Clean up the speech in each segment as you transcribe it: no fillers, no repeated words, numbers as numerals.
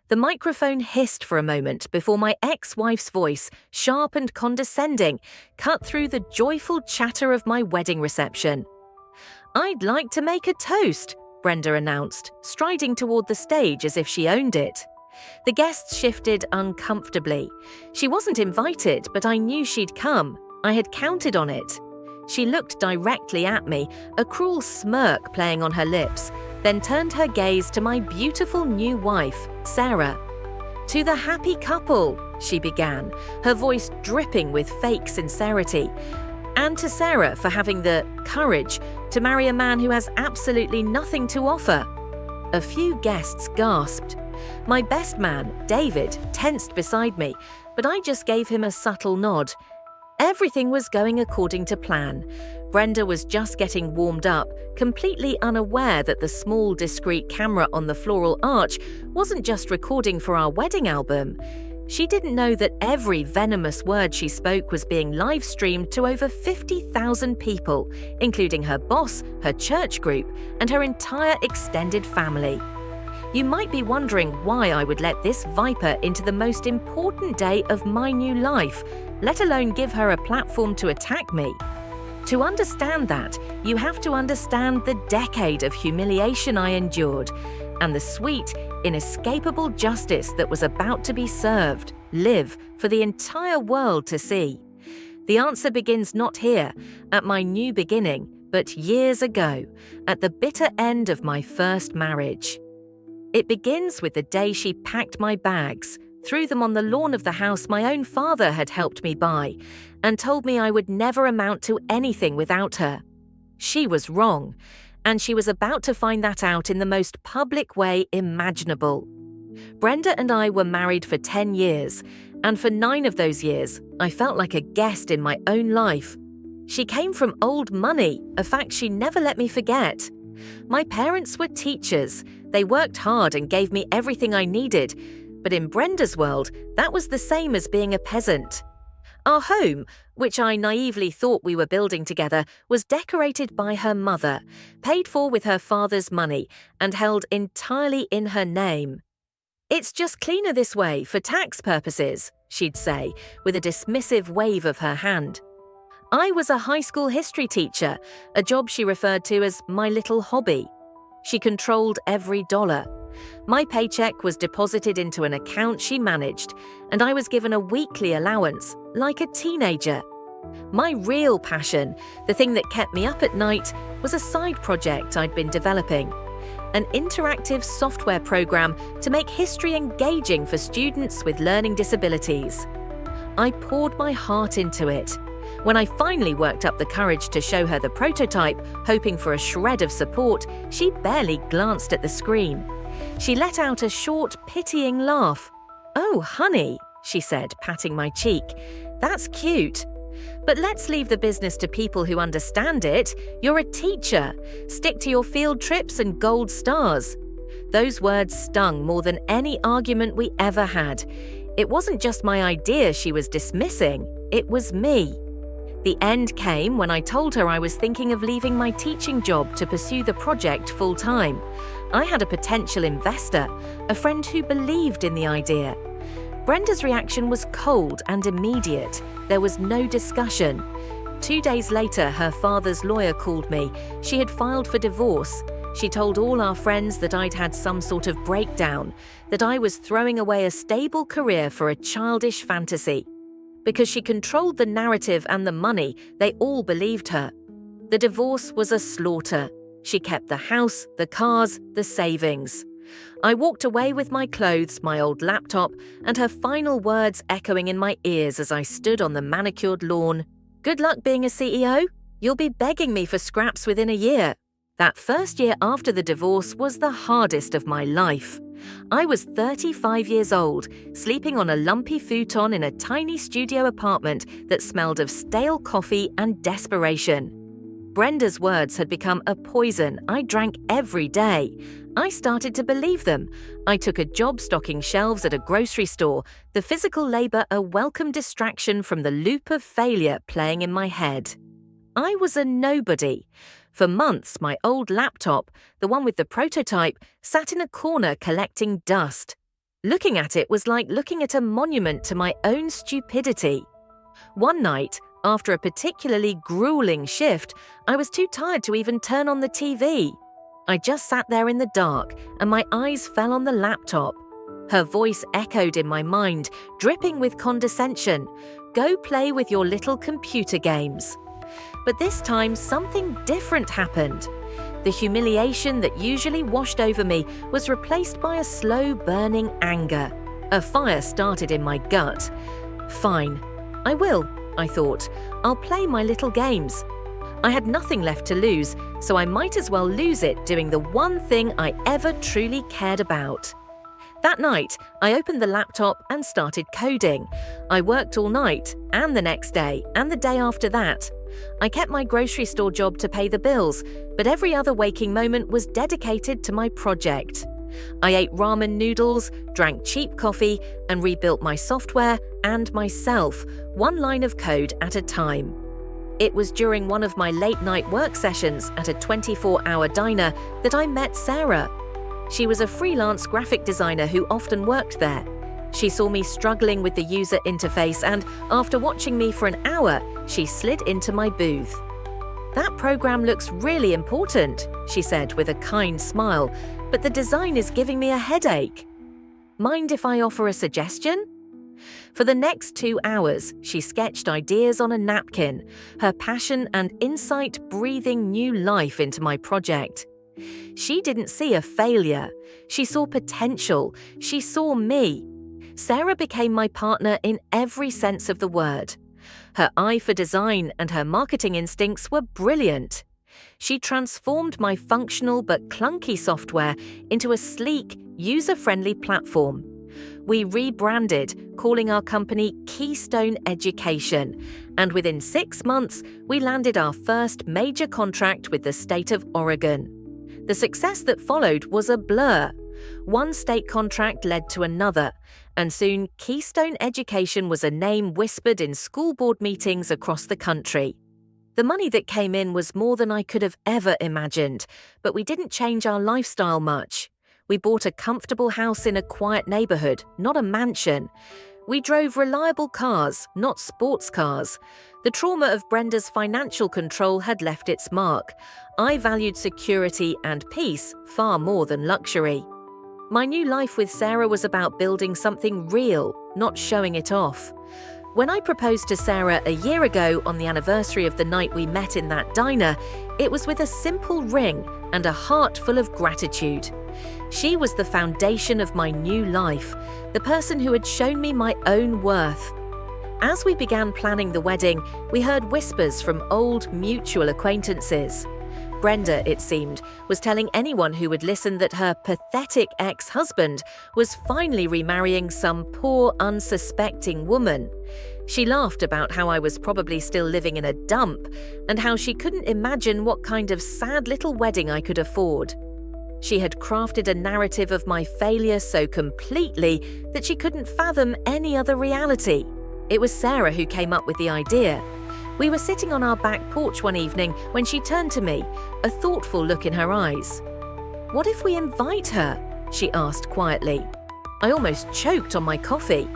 The microphone hissed for a moment before my ex-wife's voice, sharp and condescending, cut through the joyful chatter of my wedding reception. "I'd like to make a toast," Brenda announced, striding toward the stage as if she owned it. The guests shifted uncomfortably. She wasn't invited, but I knew she'd come. I had counted on it. She looked directly at me, a cruel smirk playing on her lips, then turned her gaze to my beautiful new wife, Sarah. "To the happy couple," she began, her voice dripping with fake sincerity, "and to Sarah for having the courage to marry a man who has absolutely nothing to offer." A few guests gasped. My best man, David, tensed beside me, but I just gave him a subtle nod. Everything was going according to plan. Brenda was just getting warmed up, completely unaware that the small, discreet camera on the floral arch wasn't just recording for our wedding album. She didn't know that every venomous word she spoke was being live-streamed to over 50,000 people, including her boss, her church group, and her entire extended family. You might be wondering why I would let this viper into the most important day of my new life, let alone give her a platform to attack me. To understand that, you have to understand the decade of humiliation I endured and the sweet, inescapable justice that was about to be served, live, for the entire world to see. The answer begins not here, at my new beginning, but years ago, at the bitter end of my first marriage. It begins with the day she packed my bags, threw them on the lawn of the house my own father had helped me buy, and told me I would never amount to anything without her. She was wrong, and she was about to find that out in the most public way imaginable. Brenda and I were married for 10 years, and for 9 of those years, I felt like a guest in my own life. She came from old money, a fact she never let me forget. My parents were teachers. They worked hard and gave me everything I needed, but in Brenda's world, that was the same as being a peasant. Our home, which I naively thought we were building together, was decorated by her mother, paid for with her father's money, and held entirely in her name. "It's just cleaner this way, for tax purposes," she'd say, with a dismissive wave of her hand. I was a high school history teacher, a job she referred to as my little hobby. She controlled every dollar. My paycheck was deposited into an account she managed, and I was given a weekly allowance, like a teenager. My real passion, the thing that kept me up at night, was a side project I'd been developing. An interactive software program to make history engaging for students with learning disabilities. I poured my heart into it. When I finally worked up the courage to show her the prototype, hoping for a shred of support, she barely glanced at the screen. She let out a short, pitying laugh. "Oh, honey," she said, patting my cheek. "That's cute. But let's leave the business to people who understand it. You're a teacher. Stick to your field trips and gold stars." Those words stung more than any argument we ever had. It wasn't just my idea she was dismissing, it was me. The end came when I told her I was thinking of leaving my teaching job to pursue the project full-time. I had a potential investor, a friend who believed in the idea. Brenda's reaction was cold and immediate. There was no discussion. 2 days later, her father's lawyer called me. She had filed for divorce. She told all our friends that I'd had some sort of breakdown, that I was throwing away a stable career for a childish fantasy. Because she controlled the narrative and the money, they all believed her. The divorce was a slaughter. She kept the house, the cars, the savings. I walked away with my clothes, my old laptop, and her final words echoing in my ears as I stood on the manicured lawn. "Good luck being a CEO. You'll be begging me for scraps within a year." That first year after the divorce was the hardest of my life. I was 35 years old, sleeping on a lumpy futon in a tiny studio apartment that smelled of stale coffee and desperation. Brenda's words had become a poison I drank every day. I started to believe them. I took a job stocking shelves at a grocery store, the physical labor a welcome distraction from the loop of failure playing in my head. I was a nobody. For months, my old laptop, the one with the prototype, sat in a corner collecting dust. Looking at it was like looking at a monument to my own stupidity. One night, after a particularly grueling shift, I was too tired to even turn on the TV. I just sat there in the dark, and my eyes fell on the laptop. Her voice echoed in my mind, dripping with condescension. "Go play with your little computer games." But this time, something different happened. The humiliation that usually washed over me was replaced by a slow burning anger. A fire started in my gut. Fine, I will, I thought. I'll play my little games. I had nothing left to lose, so I might as well lose it doing the one thing I ever truly cared about. That night, I opened the laptop and started coding. I worked all night, and the next day, and the day after that. I kept my grocery store job to pay the bills, but every other waking moment was dedicated to my project. I ate ramen noodles, drank cheap coffee, and rebuilt my software and myself, one line of code at a time. It was during one of my late-night work sessions at a 24-hour diner that I met Sarah. She was a freelance graphic designer who often worked there. She saw me struggling with the user interface, and after watching me for an hour, she slid into my booth. "That program looks really important," she said with a kind smile, "but the design is giving me a headache. Mind if I offer a suggestion?" For the next 2 hours, she sketched ideas on a napkin, her passion and insight breathing new life into my project. She didn't see a failure. She saw potential. She saw me. Sarah became my partner in every sense of the word. Her eye for design and her marketing instincts were brilliant. She transformed my functional but clunky software into a sleek, user-friendly platform. We rebranded, calling our company Keystone Education, and within 6 months, we landed our first major contract with the state of Oregon. The success that followed was a blur. One state contract led to another, and soon Keystone Education was a name whispered in school board meetings across the country. The money that came in was more than I could have ever imagined, but we didn't change our lifestyle much. We bought a comfortable house in a quiet neighborhood, not a mansion. We drove reliable cars, not sports cars. The trauma of Brenda's financial control had left its mark. I valued security and peace far more than luxury. My new life with Sarah was about building something real, not showing it off. When I proposed to Sarah a year ago on the anniversary of the night we met in that diner, it was with a simple ring and a heart full of gratitude. She was the foundation of my new life, the person who had shown me my own worth. As we began planning the wedding, we heard whispers from old mutual acquaintances. Brenda, it seemed, was telling anyone who would listen that her pathetic ex-husband was finally remarrying some poor, unsuspecting woman. She laughed about how I was probably still living in a dump and how she couldn't imagine what kind of sad little wedding I could afford. She had crafted a narrative of my failure so completely that she couldn't fathom any other reality. It was Sarah who came up with the idea. We were sitting on our back porch one evening when she turned to me, a thoughtful look in her eyes. "What if we invite her?" she asked quietly. I almost choked on my coffee.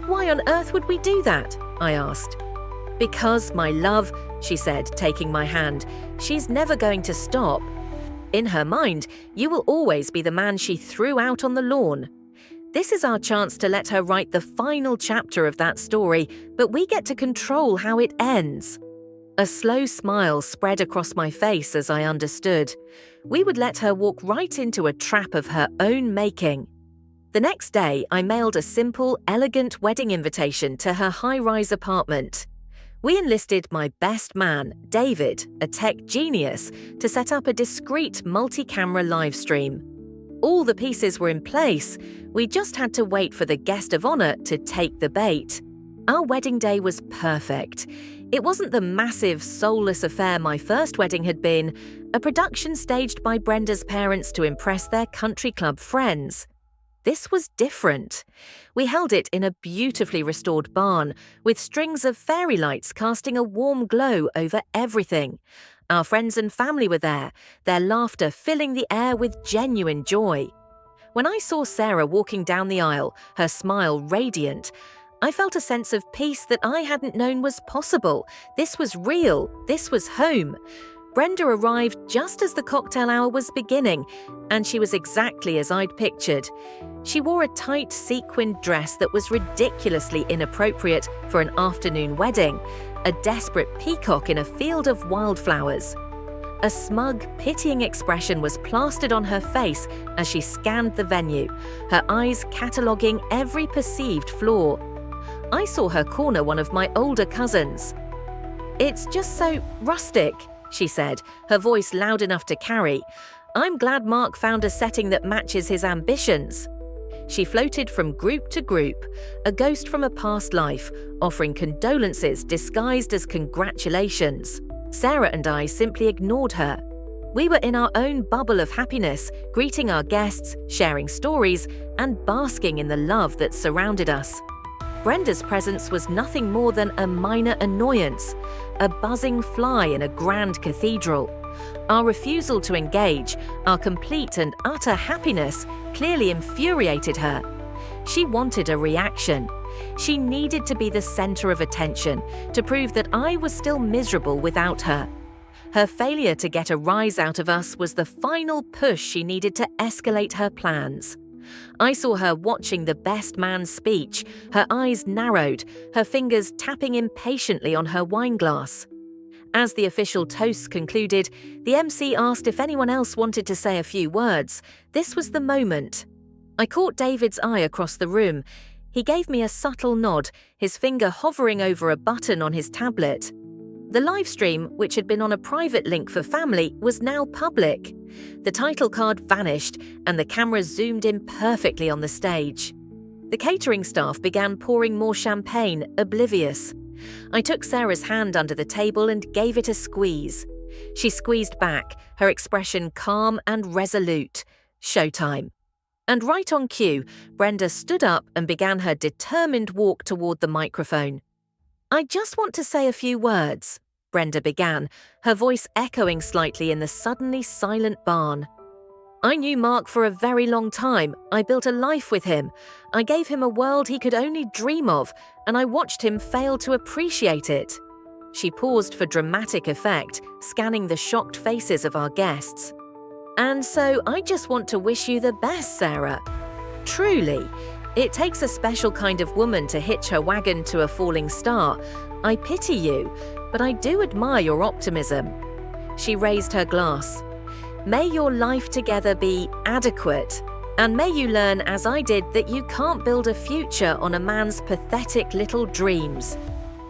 "Why on earth would we do that?" I asked. "Because, my love," she said, taking my hand, "she's never going to stop. In her mind, you will always be the man she threw out on the lawn. This is our chance to let her write the final chapter of that story, but we get to control how it ends." A slow smile spread across my face as I understood. We would let her walk right into a trap of her own making. The next day, I mailed a simple, elegant wedding invitation to her high-rise apartment. We enlisted my best man, David, a tech genius, to set up a discreet multi-camera live stream. All the pieces were in place. We just had to wait for the guest of honor to take the bait. Our wedding day was perfect. It wasn't the massive, soulless affair my first wedding had been, a production staged by Brenda's parents to impress their country club friends. This was different. We held it in a beautifully restored barn, with strings of fairy lights casting a warm glow over everything. Our friends and family were there, their laughter filling the air with genuine joy. When I saw Sarah walking down the aisle, her smile radiant, I felt a sense of peace that I hadn't known was possible. This was real. This was home. Brenda arrived just as the cocktail hour was beginning, and she was exactly as I'd pictured. She wore a tight sequined dress that was ridiculously inappropriate for an afternoon wedding, a desperate peacock in a field of wildflowers. A smug, pitying expression was plastered on her face as she scanned the venue, her eyes cataloguing every perceived flaw. I saw her corner one of my older cousins. "It's just so rustic," she said, her voice loud enough to carry. "I'm glad Mark found a setting that matches his ambitions." She floated from group to group, a ghost from a past life, offering condolences disguised as congratulations. Sarah and I simply ignored her. We were in our own bubble of happiness, greeting our guests, sharing stories, and basking in the love that surrounded us. Brenda's presence was nothing more than a minor annoyance, a buzzing fly in a grand cathedral. Our refusal to engage, our complete and utter happiness, clearly infuriated her. She wanted a reaction. She needed to be the center of attention, to prove that I was still miserable without her. Her failure to get a rise out of us was the final push she needed to escalate her plans. I saw her watching the best man's speech, her eyes narrowed, her fingers tapping impatiently on her wineglass. As the official toasts concluded, the MC asked if anyone else wanted to say a few words. This was the moment. I caught David's eye across the room. He gave me a subtle nod, his finger hovering over a button on his tablet. The live stream, which had been on a private link for family, was now public. The title card vanished, and the camera zoomed in perfectly on the stage. The catering staff began pouring more champagne, oblivious. I took Sarah's hand under the table and gave it a squeeze. She squeezed back, her expression calm and resolute. Showtime. And right on cue, Brenda stood up and began her determined walk toward the microphone. "I just want to say a few words," Brenda began, her voice echoing slightly in the suddenly silent barn. "I knew Mark for a very long time. I built a life with him. I gave him a world he could only dream of, and I watched him fail to appreciate it." She paused for dramatic effect, scanning the shocked faces of our guests. "And so I just want to wish you the best, Sarah. Truly, it takes a special kind of woman to hitch her wagon to a falling star. I pity you, but I do admire your optimism." She raised her glass. "May your life together be adequate, and may you learn, as I did, that you can't build a future on a man's pathetic little dreams."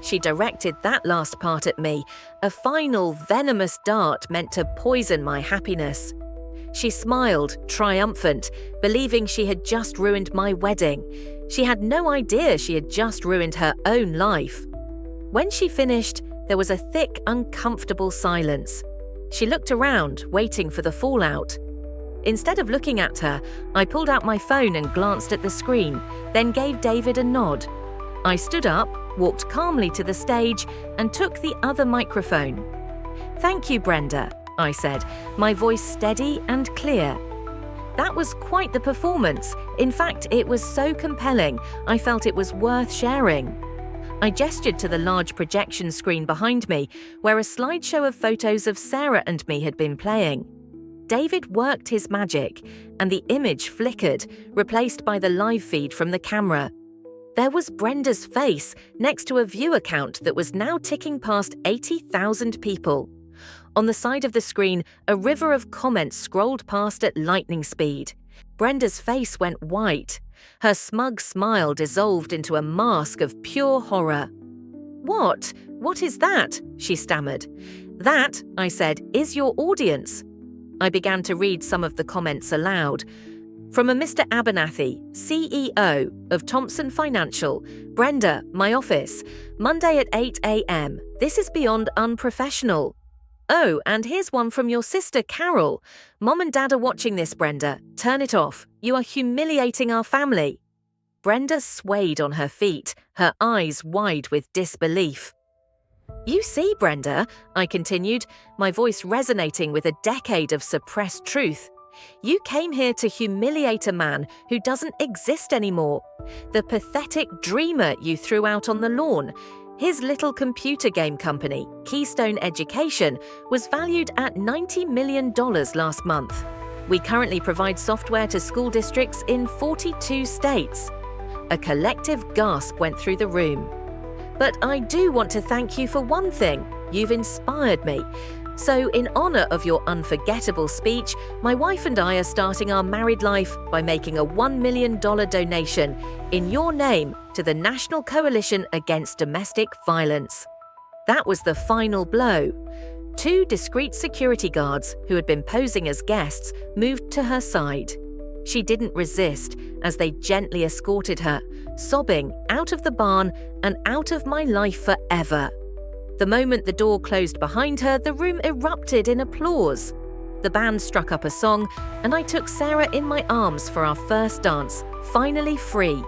She directed that last part at me, a final venomous dart meant to poison my happiness. She smiled, triumphant, believing she had just ruined my wedding. She had no idea she had just ruined her own life. When she finished, there was a thick, uncomfortable silence. She looked around, waiting for the fallout. Instead of looking at her, I pulled out my phone and glanced at the screen, then gave David a nod. I stood up, walked calmly to the stage, and took the other microphone. "Thank you, Brenda," I said, my voice steady and clear. That was quite the performance. In fact, it was so compelling, I felt it was worth sharing. I gestured to the large projection screen behind me, where a slideshow of photos of Sarah and me had been playing. David worked his magic, and the image flickered, replaced by the live feed from the camera. There was Brenda's face next to a viewer count that was now ticking past 80,000 people. On the side of the screen, a river of comments scrolled past at lightning speed. Brenda's face went white. Her smug smile dissolved into a mask of pure horror. "What? What is that?" she stammered. "That," I said, "is your audience." I began to read some of the comments aloud. From a Mr. Abernathy, CEO of Thompson Financial. "Brenda, my office. Monday at 8 a.m. This is beyond unprofessional." "Oh, and here's one from your sister Carol. Mom and Dad are watching this, Brenda. Turn it off. You are humiliating our family." Brenda swayed on her feet, her eyes wide with disbelief. "You see, Brenda," I continued, my voice resonating with a decade of suppressed truth. You came here to humiliate a man who doesn't exist anymore. The pathetic dreamer you threw out on the lawn. His little computer game company, Keystone Education, was valued at $90 million last month. We currently provide software to school districts in 42 states. A collective gasp went through the room. But I do want to thank you for one thing. You've inspired me. So, in honor of your unforgettable speech, my wife and I are starting our married life by making a $1 million donation in your name to the National Coalition Against Domestic Violence. That was the final blow. 2 discreet security guards who had been posing as guests moved to her side. She didn't resist as they gently escorted her, sobbing, out of the barn and out of my life forever. The moment the door closed behind her, the room erupted in applause. The band struck up a song, and I took Sarah in my arms for our first dance, finally free.